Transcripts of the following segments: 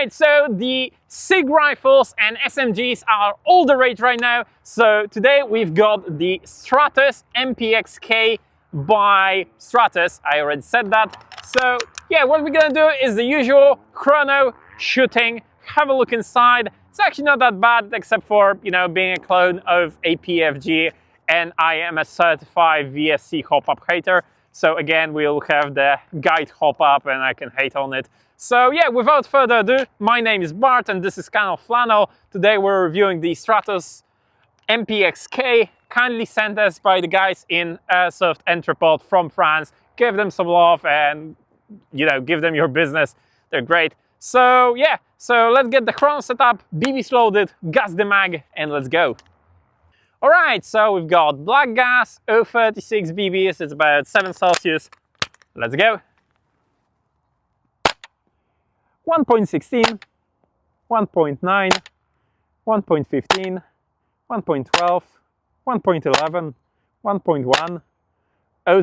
Alright, so the SIG rifles and SMGs are all the rage right now. So today we've got the Stratos MPX-K by Stratos. I already said that. So yeah, what we're gonna do is the usual chrono shooting. Have a look inside. It's actually not that bad, except for, you know, being a clone of APFG, and I am a certified VFC hop-up hater. So again, we'll have the guide hop-up and I can hate on it. So yeah, without further ado, my name is Bart and this is kind of Flannel. Today we're reviewing the Stratos MPX-K, kindly sent us by the guys in Airsoft Entrepot from France. Give them some love and, you know, give them your business. They're great. So yeah, so let's get the chrono set up, BBs loaded, gas the mag, and let's go. Alright, so we've got black gas, 036 BBs, it's about 7 Celsius. Let's go. 1.16, 1.9, 1.15, 1.12, 1.11, 1.1,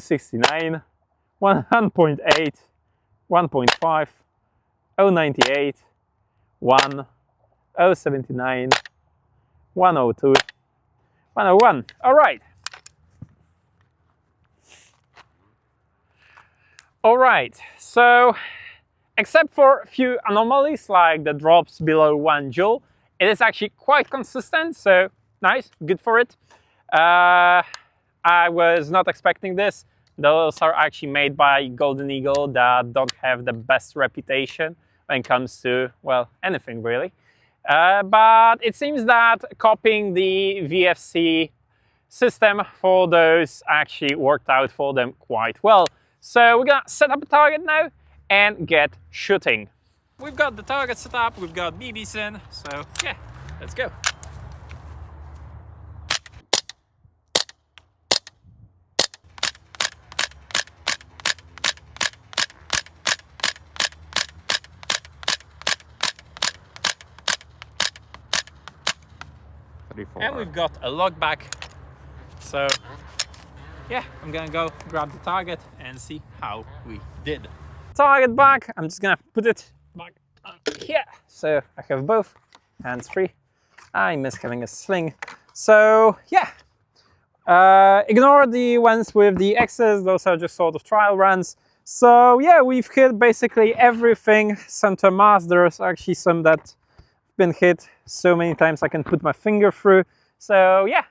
069, 1.8, 1.5, 098, 1, 079, 102, 101. All right. All right. So, except for a few anomalies like the drops below 1 joule, it is actually quite consistent. So nice, good for it. I was not expecting this. Those are actually made by Golden Eagle that don't have the best reputation when it comes to, well, anything really. But it seems that copying the VFC system for those actually worked out for them quite well. So we're gonna set up a target now and get shooting. We've got the target set up, we've got BBs in, so yeah, let's go. And we've got a log back, so yeah, I'm gonna go grab the target and see how we did. Target back, I'm just gonna put it back here, so I have both hands free. I miss having a sling. So yeah, ignore the ones with the X's, those are just sort of trial runs. So yeah, we've hit basically everything center mass. There's actually some that been hit so many times I can put my finger through. So yeah,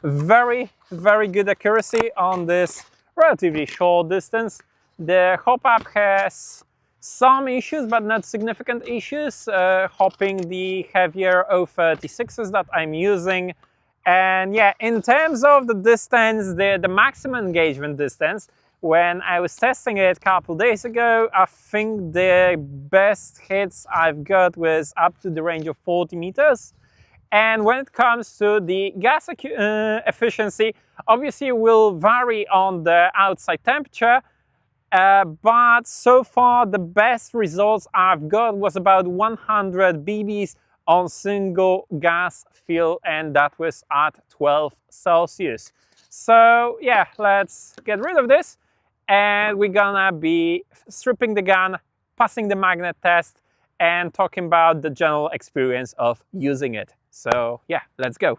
very good accuracy on this relatively short distance. The hop-up has some issues, but not significant issues, hopping the heavier 036s that I'm using. And yeah, in terms of the distance, the maximum engagement distance, when I was testing it a couple days ago, I think the best hits I've got was up to the range of 40 meters. And when it comes to the gas efficiency, obviously it will vary on the outside temperature, but so far the best results I've got was about 100 BBs on single gas fill, and that was at 12 Celsius. So yeah, let's get rid of this. And we're gonna be stripping the gun, passing the magnet test, and talking about the general experience of using it. So yeah, let's go.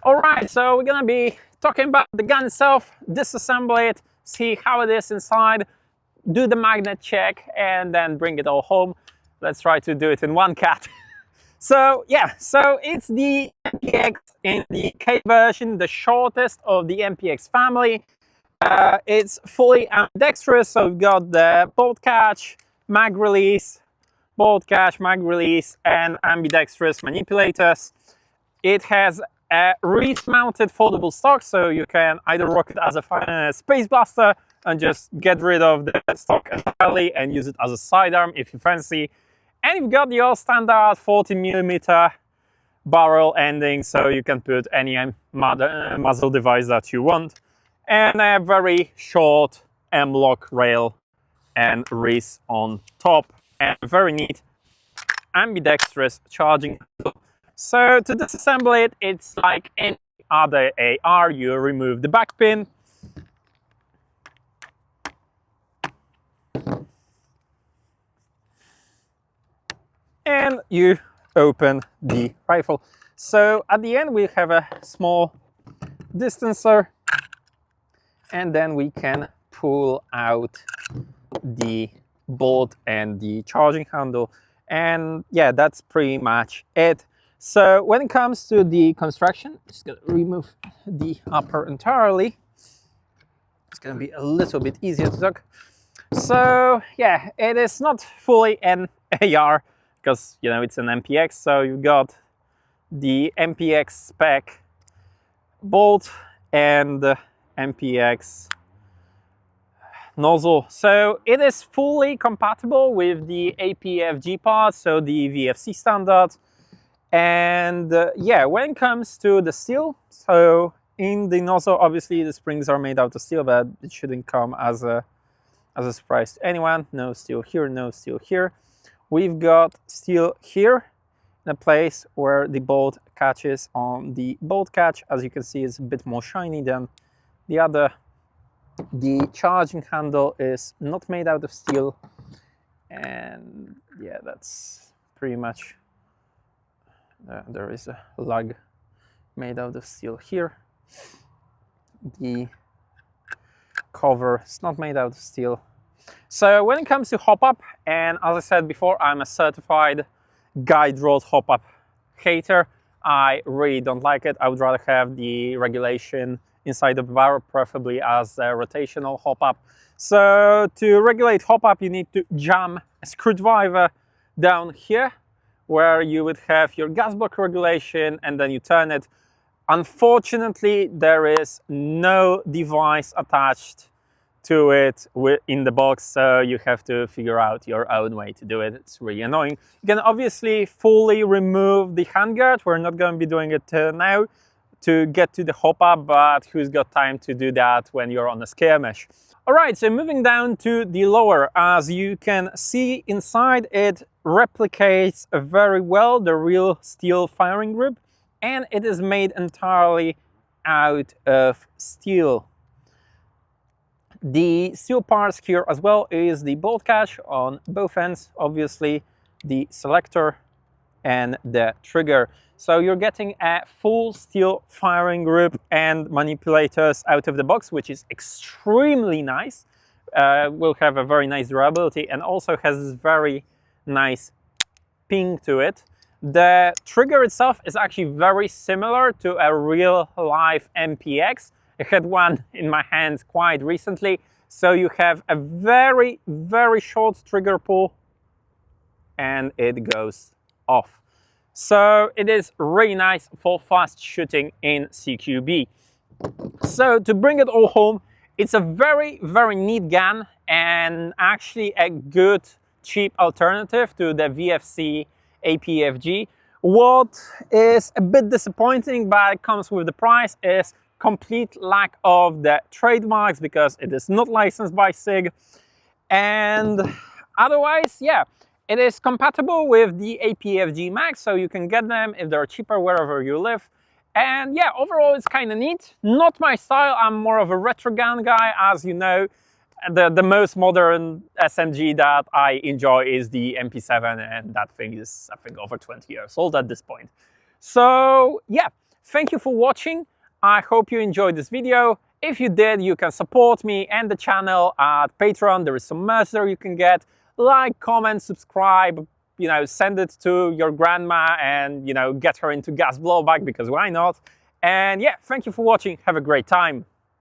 All right, so we're gonna be talking about the gun itself, disassemble it, see how it is inside, do the magnet check, and then bring it all home. Let's try to do it in one cut. So yeah, so it's the MPX in the K version, the shortest of the MPX family. It's fully ambidextrous, so we've got the bolt catch, mag release, bolt catch, mag release, and ambidextrous manipulators. It has a wrist-mounted foldable stock, so you can either rock it as a space blaster and just get rid of the stock entirely and use it as a sidearm if you fancy. And you've got the all standard 40mm barrel ending, so you can put any muzzle device that you want. And a very short M-lock rail and wrist on top, and very neat ambidextrous charging. So to disassemble it, it's like any other AR. You remove the back pin, and you open the rifle. So at the end we have a small distancer, and then we can pull out the bolt and the charging handle, and yeah, that's pretty much it. So when it comes to the construction, just gonna remove the upper entirely. It's gonna be a little bit easier to talk. So yeah, it is not fully an AR because, you know, it's an MPX. So you've got the MPX spec bolt and the MPX nozzle. So it is fully compatible with the APFG parts, so the VFC standard. And yeah, when it comes to the steel, so in the nozzle, obviously the springs are made out of steel, but it shouldn't come as a surprise to anyone. No steel here, no steel here. We've got steel here in a place where the bolt catches on the bolt catch. As you can see, it's a bit more shiny than the other. The charging handle is not made out of steel, and yeah, that's pretty much there is a lug made out of steel here. The cover is not made out of steel. So when it comes to hop-up, and as I said before, I'm a certified guide rod hop-up hater. I really don't like it. I would rather have the regulation inside the barrel, preferably as a rotational hop-up. So to regulate hop-up, you need to jam a screwdriver down here, where you would have your gas block regulation, and then you turn it. Unfortunately, there is no device attached to it in the box, so you have to figure out your own way to do it. It's really annoying. You can obviously fully remove the handguard. We're not going to be doing it now to get to the hop-up, but who's got time to do that when you're on a skirmish? All right, so moving down to the lower, as you can see inside, it replicates very well the real steel firing grip, and it is made entirely out of steel. The steel parts here as well is the bolt catch on both ends, obviously the selector and the trigger. So you're getting a full steel firing grip and manipulators out of the box, which is extremely nice. Will have a very nice durability and also has this very nice ping to it. The trigger itself is actually very similar to a real life MPX. I had one in my hands quite recently. So you have a very, very short trigger pull and it goes off. So it is really nice for fast shooting in CQB. So to bring it all home, it's a very, very neat gun and actually a good, cheap alternative to the VFC APFG. What is a bit disappointing, but it comes with the price, is complete lack of the trademarks because it is not licensed by SIG. And otherwise, yeah, it is compatible with the APFG Max, so you can get them if they're cheaper wherever you live. And yeah, overall it's kind of neat. Not my style, I'm more of a retro gun guy. As you know, the most modern SMG that I enjoy is the MP7, and that thing is, I think, over 20 years old at this point. So yeah, thank you for watching. I hope you enjoyed this video. If you did, you can support me and the channel at Patreon. There is some merch there you can get. Like, comment, subscribe, you know, send it to your grandma and, you know, get her into gas blowback, because why not? And yeah, thank you for watching. Have a great time.